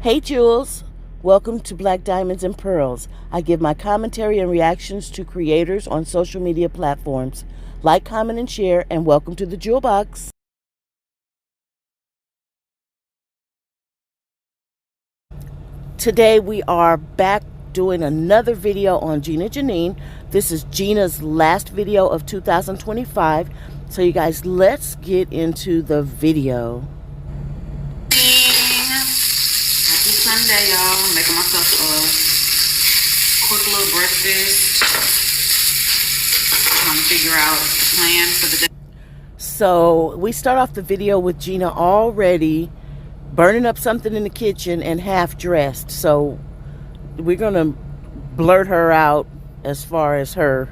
Hey Jules, welcome to Black Diamonds and Pearls. I give my commentary and reactions to creators on social media platforms. Like, comment, and share, and welcome to the Jewel Box. Today we are back doing another video on Gina Jyneen. This is Gina's last video of 2025. So you guys, let's get into the video. Happy Sunday, y'all. I'm making myself a quick little breakfast. Trying to figure out the plan for the day. So we start off the video with Gina already burning up something in the kitchen and half dressed. So we're gonna blurt her out as far as her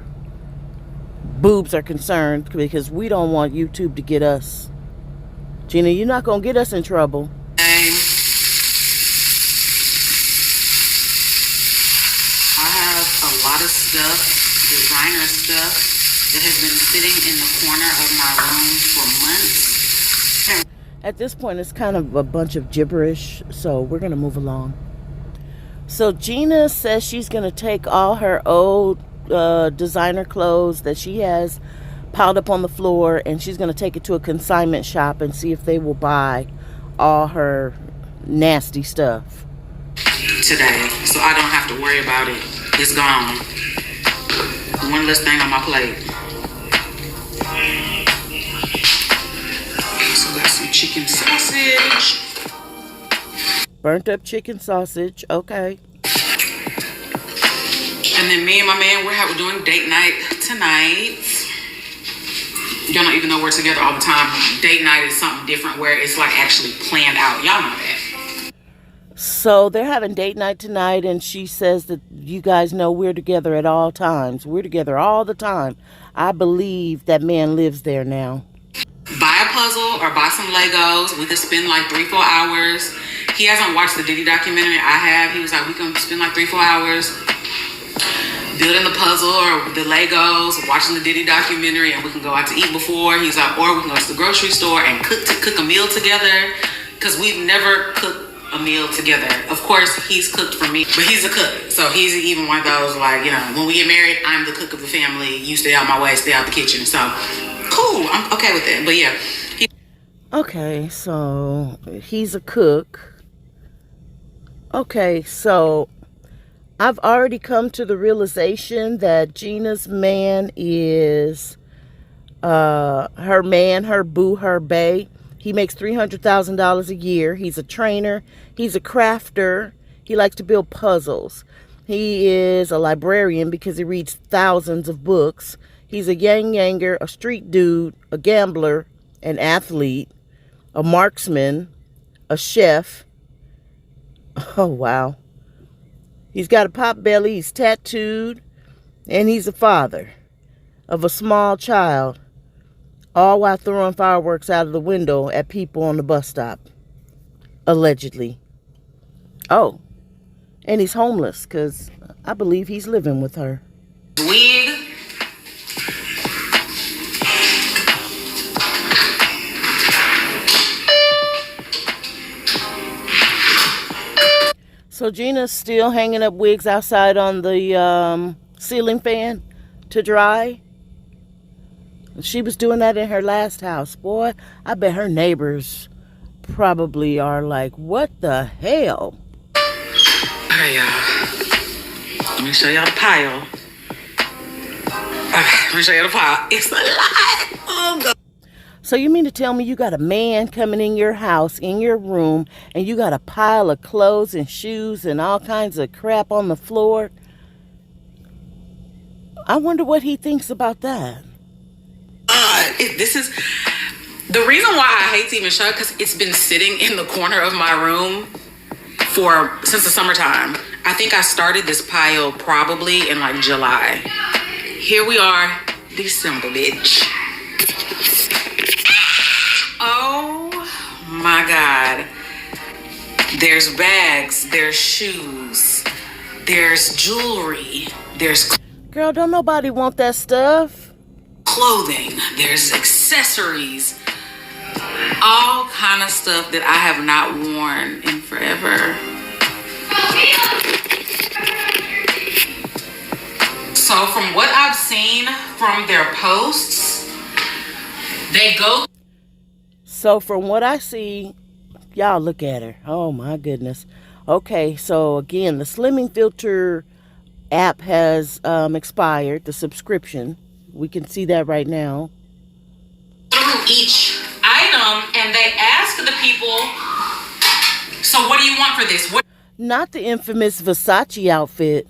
boobs are concerned, because we don't want YouTube to get us. Gina, you're not gonna get us in trouble. I have a lot of stuff, designer stuff, that has been sitting in the corner of my room for months. At this point, it's kind of a bunch of gibberish, so we're going to move along. So Gina says she's going to take all her old designer clothes that she has piled up on the floor, and she's going to take it to a consignment shop and see if they will buy all her nasty stuff Today, so I don't have to worry about it. It's gone. One less thing on my plate. So got some chicken sausage. Burnt up chicken sausage, okay. And then me and my man, we're doing date night tonight. Y'all don't even know we're together all the time. Date night is something different where it's like actually planned out. Y'all know that. So they're having date night tonight, and she says that you guys know we're together at all times. We're together all the time. I believe that man lives there now. Buy a puzzle or buy some Legos. We could spend like 3-4 hours. He hasn't watched the Diddy documentary. I have. He was like, we can spend like 3-4 hours building the puzzle or the Legos, watching the Diddy documentary, and we can go out to eat before. He's like, or we can go to the grocery store and cook a meal together, because we've never cooked a meal together. Of course, he's cooked for me, but he's a cook. So he's even one of those, like, you know, when we get married, I'm the cook of the family. You stay out my way, stay out the kitchen. So cool. I'm okay with it. But yeah. Okay, so he's a cook. Okay, so I've already come to the realization that Gina's man is her man, her boo, her bae. He makes $300,000 a year. He's a trainer. He's a crafter. He likes to build puzzles. He is a librarian because he reads thousands of books. He's a yang-yanger, a street dude, a gambler, an athlete, a marksman, a chef. Oh, wow. He's got a pot belly. He's tattooed. And he's a father of a small child, all while throwing fireworks out of the window at people on the bus stop, allegedly. Oh, and he's homeless, because I believe he's living with her. Wig. So Gina's still hanging up wigs outside on the ceiling fan to dry. She was doing that in her last house. Boy, I bet her neighbors probably are like, what the hell? Okay, y'all. Let me show y'all the pile. Okay, let me show y'all the pile. It's a lot. Oh, God. So you mean to tell me you got a man coming in your house, in your room, and you got a pile of clothes and shoes and all kinds of crap on the floor? I wonder what he thinks about that. This is the reason why I hate to even show it, because it's been sitting in the corner of my room since the summertime. I think I started this pile probably in like July. Here we are, December, bitch. Oh my God. There's bags, there's shoes, there's jewelry, there's... Girl, don't nobody want that stuff. Clothing, there's accessories, all kind of stuff that I have not worn in forever. So from what I've seen from their posts, they go. So from what I see, y'all look at her. Oh my goodness. Okay, so again, the Slimming Filter app has expired, the subscription. We can see that right now. Through each item and they ask the people, so what do you want for this? What Not the infamous Versace outfit.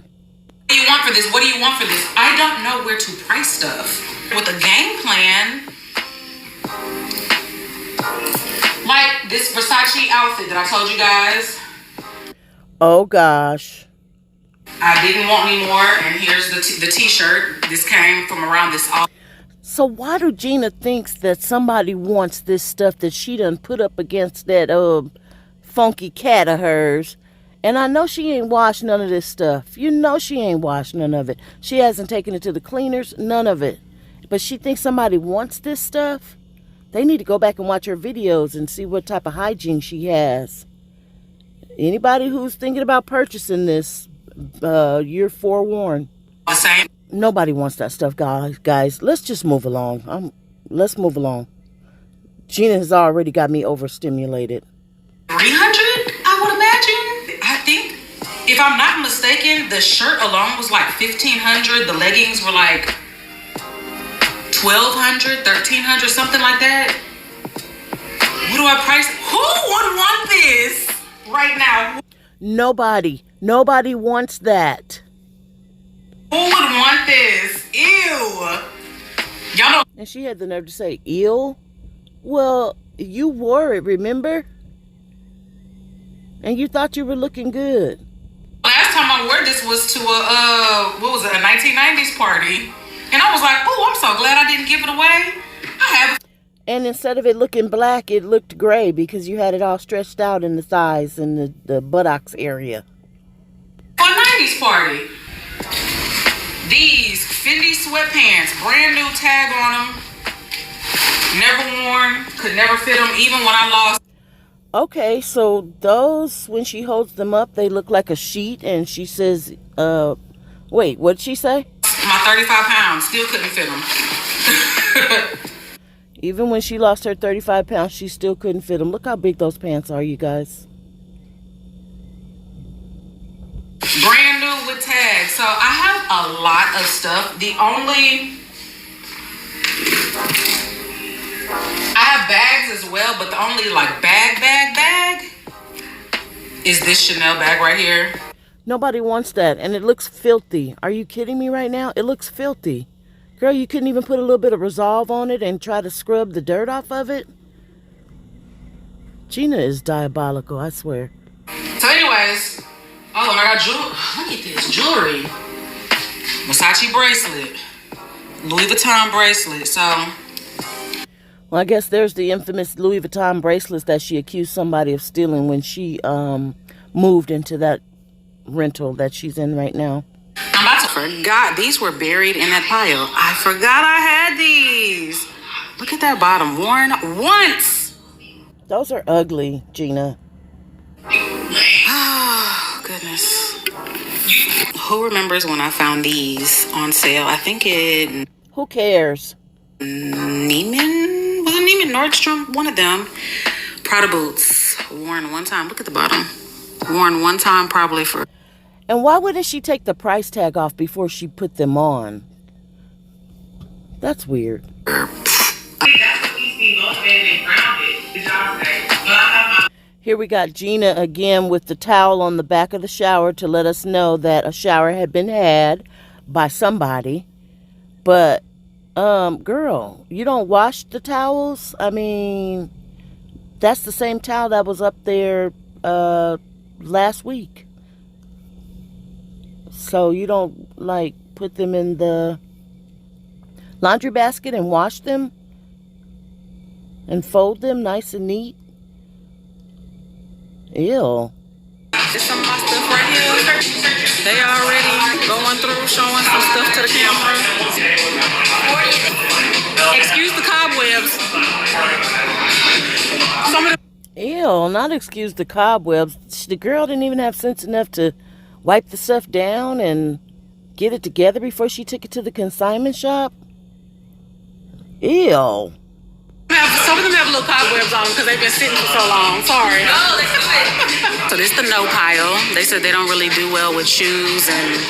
do you want for this? What do you want for this? I don't know where to price stuff. With a game plan, like this Versace outfit that I told you guys, Oh gosh. I didn't want any more, and here's the t-shirt. This came from around this. So why do Gina thinks that somebody wants this stuff that she done put up against that funky cat of hers? And I know she ain't washed none of this stuff. You know she ain't washed none of it. She hasn't taken it to the cleaners, none of it. But she thinks somebody wants this stuff? They need to go back and watch her videos and see what type of hygiene she has. Anybody who's thinking about purchasing this, you're forewarned. The same. Nobody wants that stuff, guys. Let's just move along. Let's move along. Gina has already got me overstimulated. 300, I would imagine. I think, if I'm not mistaken, the shirt alone was like 1,500. The leggings were like 1,200, 1,300, something like that. What do I price? Who would want this right now? Nobody wants that. Who would want this? Ew. Y'all know. And she had the nerve to say, ew? Well, you wore it, remember? And you thought you were looking good. Last time I wore this was to a 1990s party. And I was like, oh, I'm so glad I didn't give it away. I have. And instead of it looking black, it looked gray because you had it all stretched out in the thighs and the buttocks area. A 90s party. These Fendi sweatpants, brand new tag on them. Never worn, could never fit them, even when I lost. Okay, so those, when she holds them up, they look like a sheet, and she says, wait, what'd she say? My 35 pounds, still couldn't fit them. Even when she lost her 35 pounds, she still couldn't fit them. Look how big those pants are, you guys. Brand new with tags. So I have a lot of stuff. I have bags as well, but the only like bag is this Chanel bag right here. Nobody wants that, and it looks filthy. Are you kidding me right now? It looks filthy. Girl, you couldn't even put a little bit of Resolve on it and try to scrub the dirt off of it? Gina is diabolical, I swear. So anyways, oh, and I got jewelry. Look at this jewelry. Versace bracelet. Louis Vuitton bracelet. So. Well, I guess there's the infamous Louis Vuitton bracelets that she accused somebody of stealing when she moved into that rental that she's in right now. I'm about to forgot. These were buried in that pile. I forgot I had these. Look at that bottom. Worn once. Those are ugly, Gina. Oh, goodness. Who remembers when I found these on sale? I think it... Who cares? Neiman? Was it Neiman Nordstrom? One of them. Prada boots. Worn one time. Look at the bottom. Worn one time probably for... And why wouldn't she take the price tag off before she put them on? That's weird. Here we got Gina again with the towel on the back of the shower to let us know that a shower had been had by somebody. But, girl, you don't wash the towels? I mean, that's the same towel that was up there last week. So you don't, like, put them in the laundry basket and wash them and fold them nice and neat? Ew. There's some of my stuff right here. They already going through, showing some stuff to the camera. Excuse the cobwebs. Some of the... Ew, not excuse the cobwebs. The girl didn't even have sense enough to wipe the stuff down and get it together before she took it to the consignment shop? Ew. Some of them have little cobwebs on because they've been sitting for so long. Sorry. So this is the no pile. They said they don't really do well with shoes and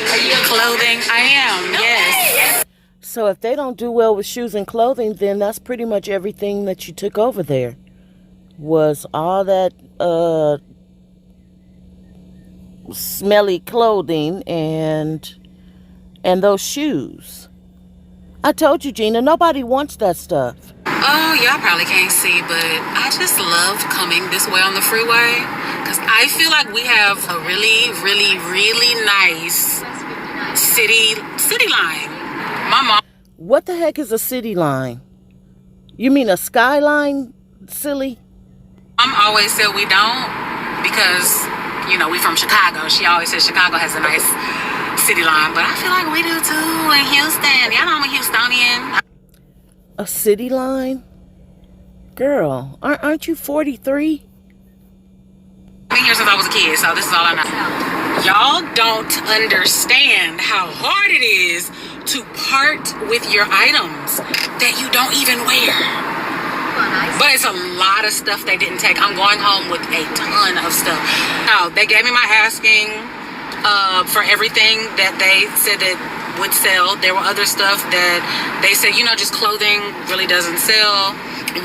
clothing. I am, yes. So if they don't do well with shoes and clothing, then that's pretty much everything that you took over there. Was all that smelly clothing and those shoes. I told you, Gina, nobody wants that stuff. Oh, y'all probably can't see, but I just love coming this way on the freeway because I feel like we have a really, really, really nice city line. My mom. What the heck is a city line? You mean a skyline, silly? Mom always said we don't because, you know, we from Chicago. She always said Chicago has a nice city line, but I feel like we do too in Houston. Y'all know I'm a Houstonian. A city line? Girl, aren't you 43? I've been here since I was a kid, so this is all I know. Y'all don't understand how hard it is to part with your items that you don't even wear. But it's a lot of stuff they didn't take. I'm going home with a ton of stuff. Now, they gave me my asking for everything that they said that would sell. There were other stuff that they said, you know, just clothing really doesn't sell.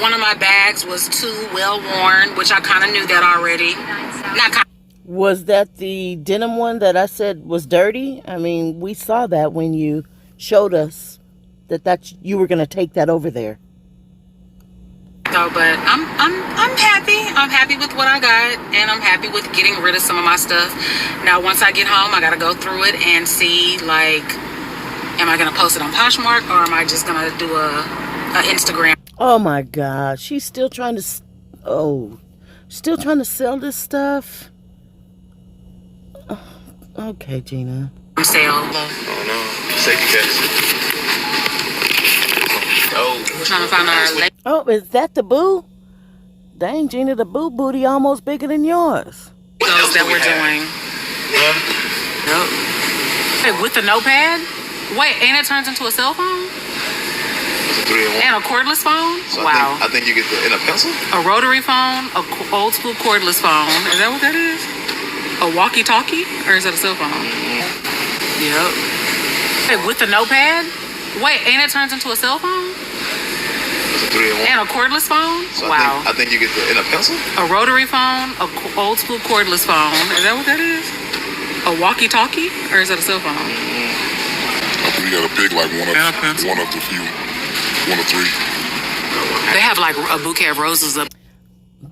One of my bags was too well worn, which I kind of knew that already. Was that the denim one that I said was dirty? I mean, we saw that when you showed us that you were going to take that over there. So, but I'm happy. I'm happy with what I got, and I'm happy with getting rid of some of my stuff. Now, once I get home, I got to go through it and see, like, am I going to post it on Poshmark or am I just going to do a Instagram? Oh my God, she's still trying to sell this stuff. Oh, okay, Gina. Sale. Oh no, safety catch. Oh, We're trying to find our. Oh, is that the boo? Dang, Gina, the boo booty almost bigger than yours. Those that we're doing. Yep. Hey, with the notepad? Wait, and it turns into a cell phone? it's a 3-in-1. And a cordless phone? So Wow. I think you get in a pencil. A rotary phone, a old school cordless phone. Is that what that is? A walkie-talkie? Or is that a cell phone? Yep. Hey, with the notepad? Wait, and it turns into a cell phone? It's a 3-in-1. And a cordless phone? So Wow. I think you get in a pencil. A rotary phone, a old school cordless phone. Is that what that is? A walkie-talkie? Or is that a cell phone? I think you gotta pick like one of the few. One of three. They have like a bouquet of roses up.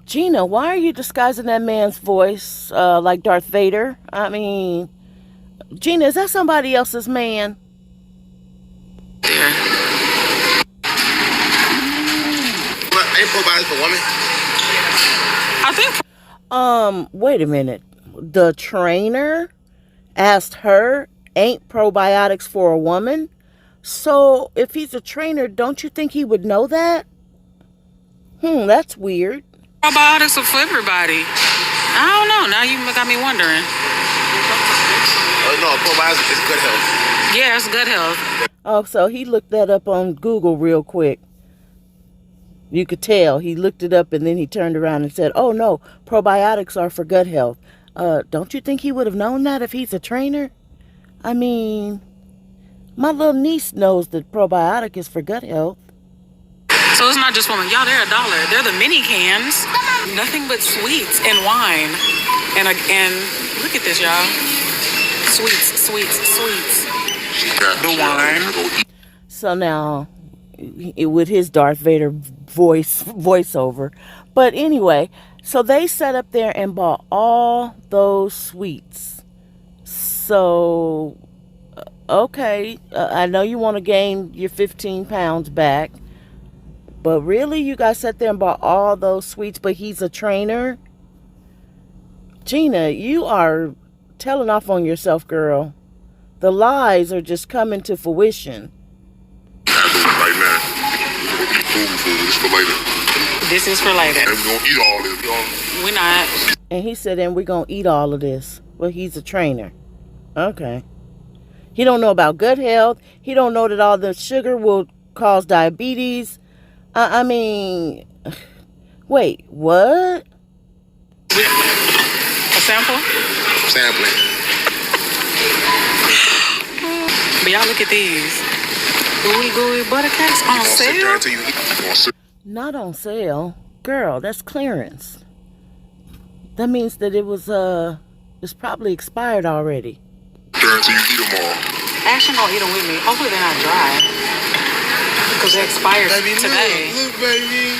Gina, why are you disguising that man's voice like Darth Vader? I mean, Gina, is that somebody else's man? There. But ain't probiotics for women? I think. Wait a minute. The trainer asked her, ain't probiotics for a woman? So if he's a trainer, don't you think he would know that? That's weird. Probiotics are for everybody. I don't know. Now you got me wondering. No, probiotics is good health. Yeah, it's good health. Oh, so he looked that up on Google real quick. You could tell. He looked it up and then he turned around and said, oh no, probiotics are for gut health. Don't you think he would have known that if he's a trainer? I mean, my little niece knows that probiotic is for gut health. So it's not just women. Y'all, they're $1. They're the mini cans. Nothing but sweets and wine. And look at this, y'all. Sweets. The wine. So now, with his Darth Vader voiceover. But anyway, so they sat up there and bought all those sweets. So, okay, I know you want to gain your 15 pounds back. But really, you guys sat there and bought all those sweets, but he's a trainer? Gina, you are telling off on yourself, girl. The lies are just coming to fruition. Right now. Food is for later. This is for later. And we're gonna eat all this. We're not. And he said, and we're going to eat all of this. Well, he's a trainer. Okay. He don't know about gut health. He don't know that all the sugar will cause diabetes. I mean, wait, what? A sample? Sampling. But y'all look at these. Gooey butter cakes on Sit there sale. until you eat. Not on sale. Girl, that's clearance. That means that it's probably expired already. There until you eat them all. Ashton gonna eat them with me. Hopefully they're not dry. Because they expire Baby, today. look, baby.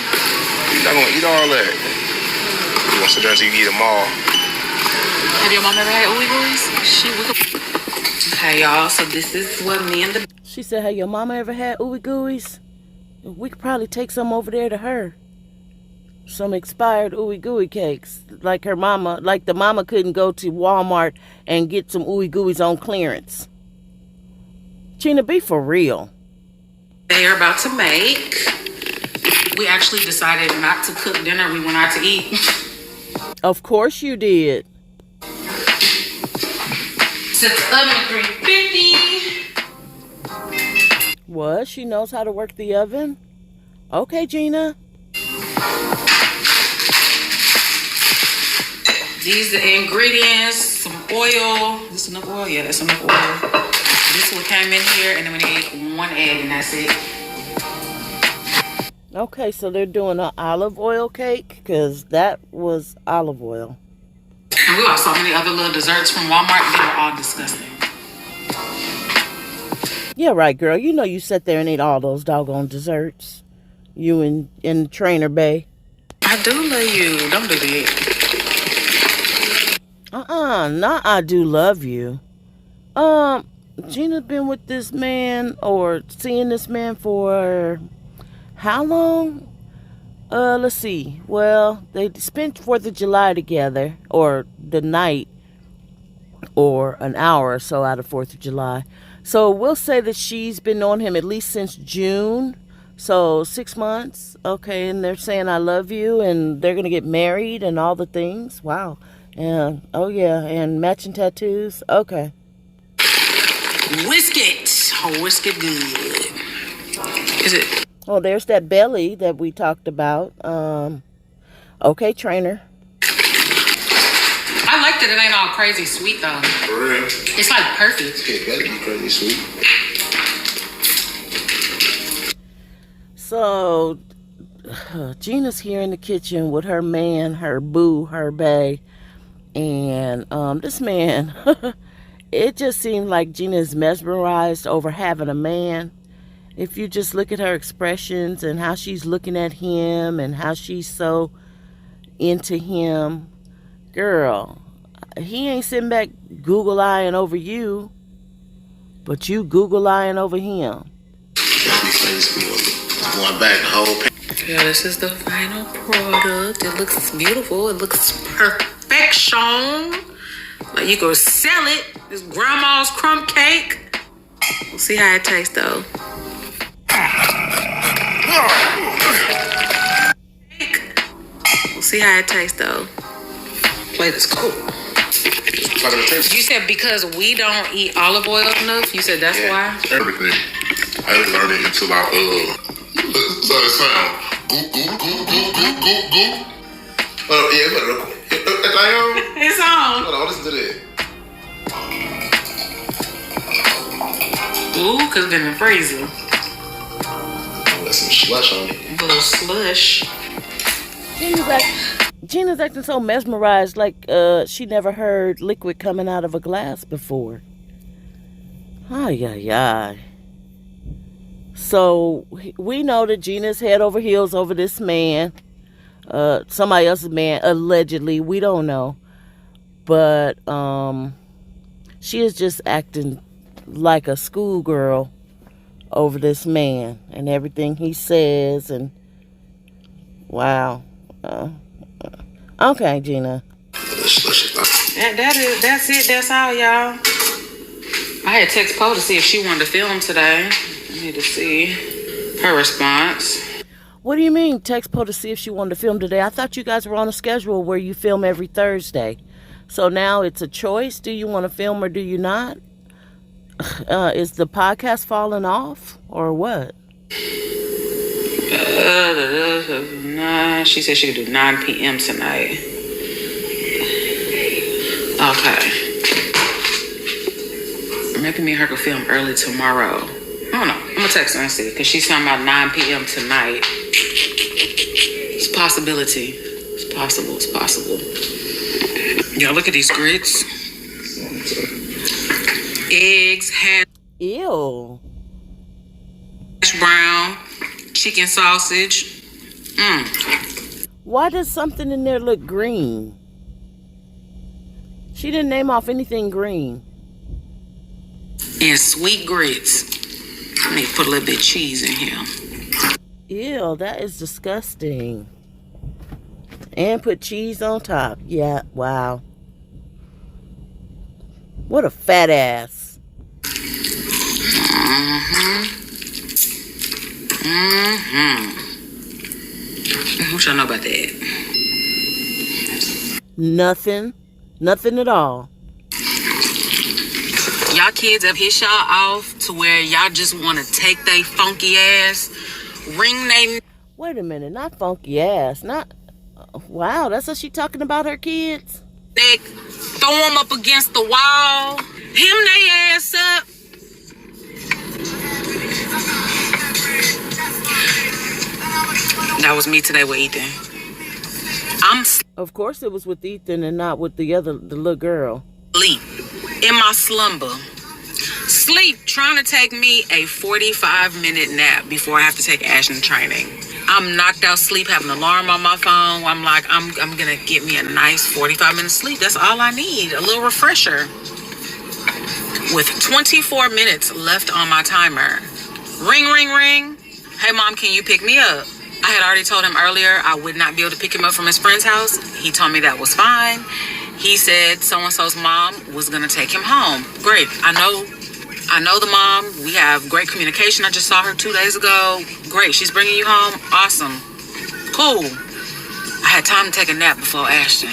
You're not gonna eat all that. You gonna sit there until you eat them all. Have your mom ever had ooey gooeys? Okay, y'all. So this is what me and the She said, hey, your mama ever had ooey gooeys? We could probably take some over there to her. Some expired ooey gooey cakes. Like the mama couldn't go to Walmart and get some ooey gooeys on clearance. Gina, be for real. they are about to make. We actually decided not to cook dinner. We went out to eat. Of course you did. Set the oven at 350. What? She knows how to work the oven? Okay, Gina. These are the ingredients. Some oil. Is this enough oil? Yeah, that's enough oil. This one came in here, and then we need 1 egg, and that's it. Okay, so they're doing an olive oil cake because that was olive oil. And we bought so many other little desserts from Walmart. They were all disgusting. Yeah, right, girl. You know you sat there and ate all those doggone desserts. You and Trainer Bay. I do love you. Don't do that. Not I do love you. Gina's been with this man or seeing this man for how long? Let's see. Well, they spent 4th of July together, or the night, or an hour or so out of 4th of July. So we'll say that she's been knowing him at least since June. So 6 months. Okay, and they're saying I love you, and they're going to get married and all the things. Wow. And, oh yeah, and matching tattoos. Okay. Whisk it. Oh, whisk it good. Is it? Oh, there's that belly that we talked about. Okay, Trainer. I like that it ain't all crazy sweet, though. For real. It's like perfect. Okay, better be crazy sweet. So, Gina's here in the kitchen with her man, her boo, her bae. And this man, it just seems like Gina is mesmerized over having a man. If you just look at her expressions and how she's looking at him and how she's so into him, girl, he ain't sitting back Google-eyeing over you, but you Google-eyeing over him. Going back the whole Yeah, this is the final product. It looks beautiful. It looks perfection. Like you go sell it. This grandma's crumb cake. We'll see how it tastes, though. We'll see how it tastes, though. Plate is cool. You said because we don't eat olive oil enough. You said that's why. Everything. I didn't learn it until I listen to the sound. Goop, goop, goop, goop, goop, goop, goop. Yeah, put it real quick. It's on. Hold on, listen to this. Ooh, cause it's in the freezer. Got some slush on it. A little slush. Gina's acting so mesmerized like she never heard liquid coming out of a glass before. Ay, ay, ay. So we know that Gina's head over heels over this man. Somebody else's man, allegedly. We don't know. But she is just acting like a schoolgirl over this man and everything he says. And wow. Okay, Gina. That's it. That's all, y'all. I had text Poe to see if she wanted to film today. I need to see her response. What do you mean, text Poe to see if she wanted to film today? I thought you guys were on a schedule where you film every Thursday. So now it's a choice. Do you want to film or do you not? Is the podcast falling off or what? Nah, she said she could do 9 p.m. tonight. Okay. Maybe me and her could film early tomorrow. I don't know. I'm gonna text her and see, because she's talking about 9 p.m. tonight. It's a possibility. It's possible. It's possible. Y'all look at these grits. Eggs, hash Ew. brown, chicken sausage. Why does something in there look green? She didn't name off anything green. And sweet grits. I need to put a little bit of cheese in here. Ew, that is disgusting. And put cheese on top. Yeah, wow. What a fat ass. What y'all know about that? Nothing. Nothing at all. Y'all kids have hit y'all off to where y'all just want to take they funky ass, ring they Wait a minute, not funky ass. Not. Wow, that's what she talking about her kids? neck, throw them up against the wall, hem they ass up. That was me today with Ethan. I'm Of course it was with Ethan and not with the little girl. sleep in my slumber. Sleep trying to take me a 45-minute nap before I have to take Ashton training. I'm knocked out sleep, have an alarm on my phone. I'm like, I'm gonna get me a nice 45-minute sleep. That's all I need, a little refresher. With 24 minutes left on my timer. Ring, ring, ring. Hey mom, can you pick me up? I had already told him earlier I would not be able to pick him up from his friend's house. He told me that was fine. He said so-and-so's mom was gonna take him home. Great, I know the mom. We have great communication. I just saw her 2 days ago. Great, she's bringing you home. Awesome. Cool. I had time to take a nap before Ashton.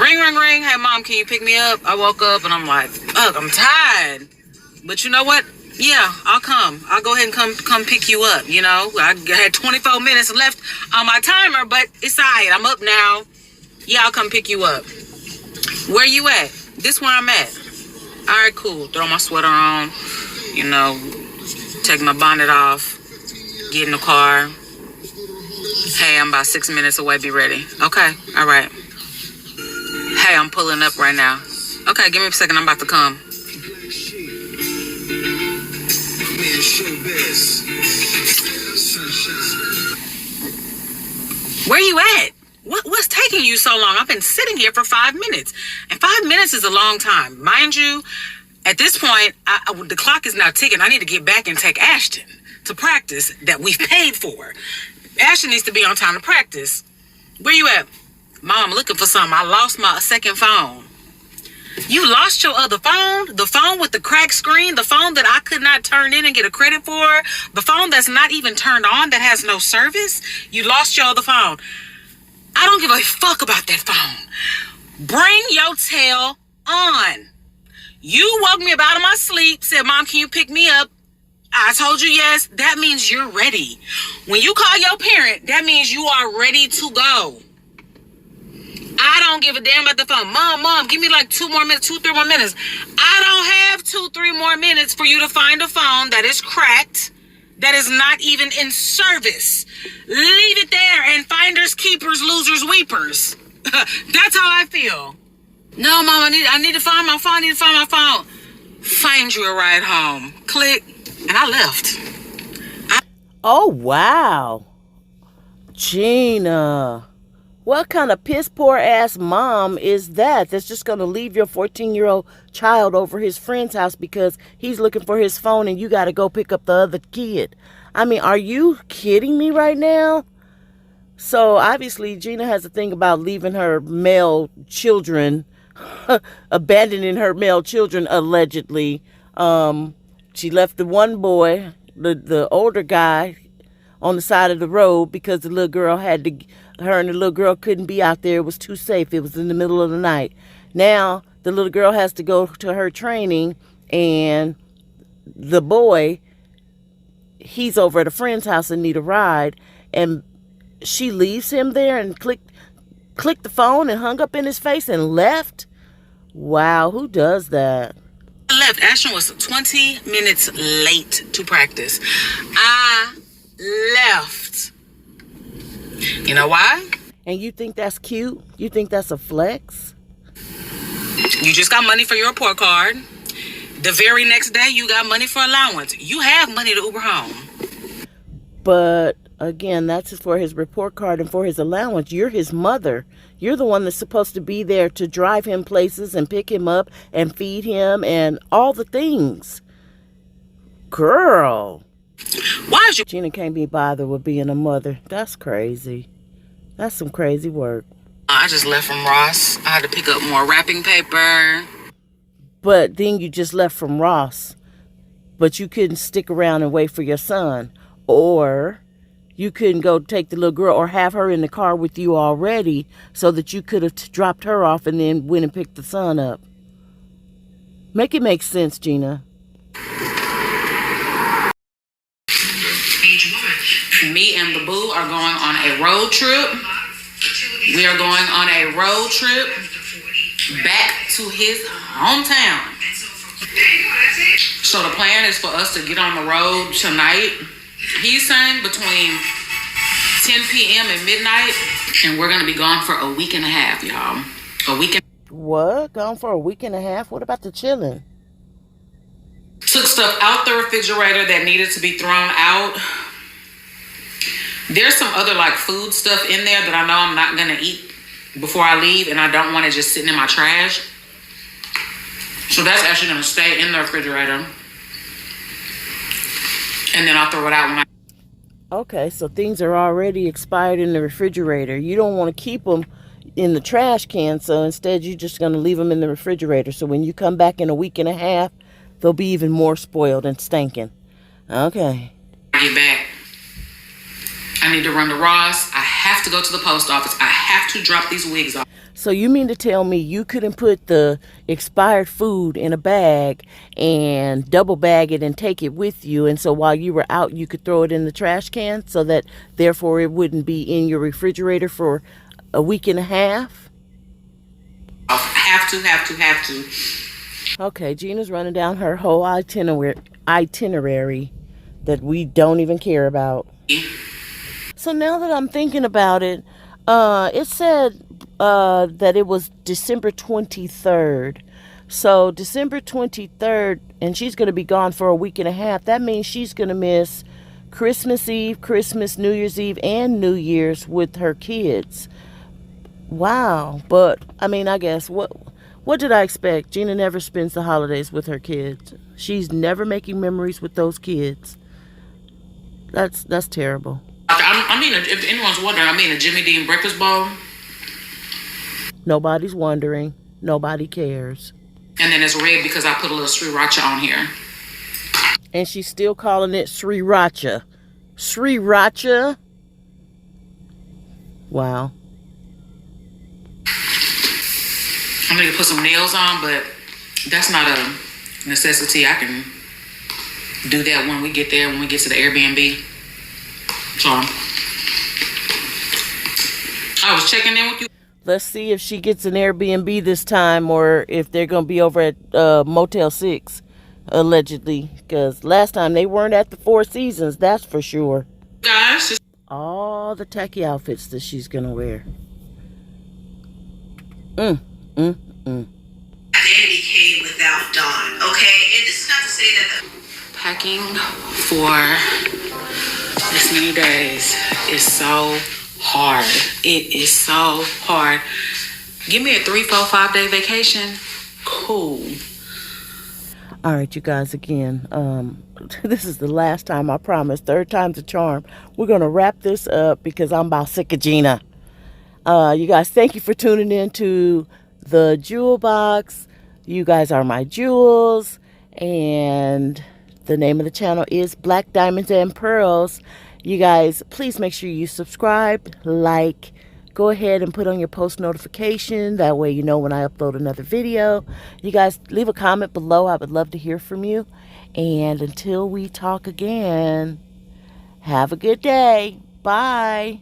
Ring, ring, ring. Hey mom, can you pick me up? I woke up and I'm like, ugh, I'm tired. But you know what? Yeah, I'll come. I'll go ahead and come pick you up, you know. I had 24 minutes left on my timer, but it's all right. I'm up now. Yeah, I'll come pick you up. Where you at? This where I'm at. All right, cool. Throw my sweater on, you know, take my bonnet off, get in the car. Hey, I'm about 6 minutes away. Be ready. Okay, all right. Hey, I'm pulling up right now. Okay, give me a second. I'm about to come. Where you at? What's taking you so long? I've been sitting here for 5 minutes. And 5 minutes is a long time. Mind you, at this point, the clock is now ticking. I need to get back and take Ashton to practice that we've paid for. Ashton needs to be on time to practice. Where you at? Mom, I'm looking for something. I lost my second phone. You lost your other phone? The phone with the cracked screen? The phone that I could not turn in and get a credit for? The phone that's not even turned on, that has no service? You lost your other phone. I don't give a fuck about that phone. Bring your tail on. You woke me up out of my sleep, said, Mom, can you pick me up? I told you yes. That means you're ready. When you call your parent, that means you are ready to go. I don't give a damn about the phone. Mom, give me like 2, 3 more minutes. I don't have 2, 3 more minutes for you to find a phone that is cracked, that is not even in service. Leave it there and finders, keepers, losers, weepers. That's how I feel. No, Mom, I need to find my phone. Find you a ride home. Click. And I left. Oh, wow. Gina. What kind of piss poor ass mom is that that's just going to leave your 14-year-old child over his friend's house because he's looking for his phone and you got to go pick up the other kid? I mean, are you kidding me right now? So obviously Gina has a thing about leaving her male children, abandoning her male children allegedly. She left the one boy, the older guy, on the side of the road because the little girl her and the little girl couldn't be out there. It was too safe. It was in the middle of the night. Now the little girl has to go to her training And the boy, he's over at a friend's house and need a ride, and she leaves him there and clicked the phone and hung up in his face and left. Wow, who does that? I left. Ashton was 20 minutes late to practice. I left. You know why? And you think that's cute? You think that's a flex? You just got money for your report card. The very next day, you got money for allowance. You have money to Uber home. But again, that's for his report card and for his allowance. You're his mother. You're the one that's supposed to be there to drive him places and pick him up and feed him and all the things. Girl. Why is you... Gina can't be bothered with being a mother. That's crazy. That's some crazy work. I just left from Ross. I had to pick up more wrapping paper. But then you just left from Ross. But you couldn't stick around and wait for your son. Or you couldn't go take the little girl or have her in the car with you already so that you could have dropped her off and then went and picked the son up. Make it make sense, Gina. Me and the boo are going on a road trip. We are going on a road trip back to his hometown. So the plan is for us to get on the road tonight. He's saying between 10 p.m. and midnight, and we're going to be gone for a week and a half, y'all. A week and... What? Gone for a week and a half? What about the chilling? Took stuff out the refrigerator that needed to be thrown out. There's some other like food stuff in there that I know I'm not going to eat before I leave, and I don't want it just sitting in my trash. So that's actually going to stay in the refrigerator. And then I'll throw it out when I... Okay, so things are already expired in the refrigerator. You don't want to keep them in the trash can, so instead you're just going to leave them in the refrigerator. So when you come back in a week and a half, they'll be even more spoiled and stinking. Okay. Get back. I need to run to Ross. I have to go to the post office. I have to drop these wigs off. So you mean to tell me you couldn't put the expired food in a bag and double bag it and take it with you, and so while you were out you could throw it in the trash can so that therefore it wouldn't be in your refrigerator for a week and a half? Have to. Okay, Gina's running down her whole itinerary that we don't even care about. So now that I'm thinking about it, it said that it was December 23rd. So December 23rd, and she's going to be gone for a week and a half. That means she's going to miss Christmas Eve, Christmas, New Year's Eve, and New Year's with her kids. Wow. But, I mean, I guess, what did I expect? Gina never spends the holidays with her kids. She's never making memories with those kids. That's terrible. I mean, if anyone's wondering, I mean a Jimmy Dean breakfast bowl. Nobody's wondering. Nobody cares. And then it's red because I put a little sriracha on here. And she's still calling it sriracha. Sriracha? Wow. I need to put some nails on, but that's not a necessity. I can do that when we get there, when we get to the Airbnb. So I was checking in with you. Let's see if she gets an Airbnb this time or if they're going to be over at Motel 6, allegedly. Because last time they weren't at the Four Seasons, that's for sure. Guys, just... all the tacky outfits that she's going to wear. Identity came without Dawn, okay? And this is not to say that the packing for this many days is so hard. It is so hard. Give me a 3, 4, 5 day vacation. Cool. All right, you guys, again, this is the last time, I promise. Third time's a charm. We're going to wrap this up because I'm about sick of Gina. You guys, thank you for tuning in to the Jewel Box. You guys are my jewels. And the name of the channel is Black Diamonds and Pearls. You guys, please make sure you subscribe, like, go ahead and put on your post notification. That way you know when I upload another video. You guys leave a comment below. I would love to hear from you. And until we talk again, have a good day. Bye.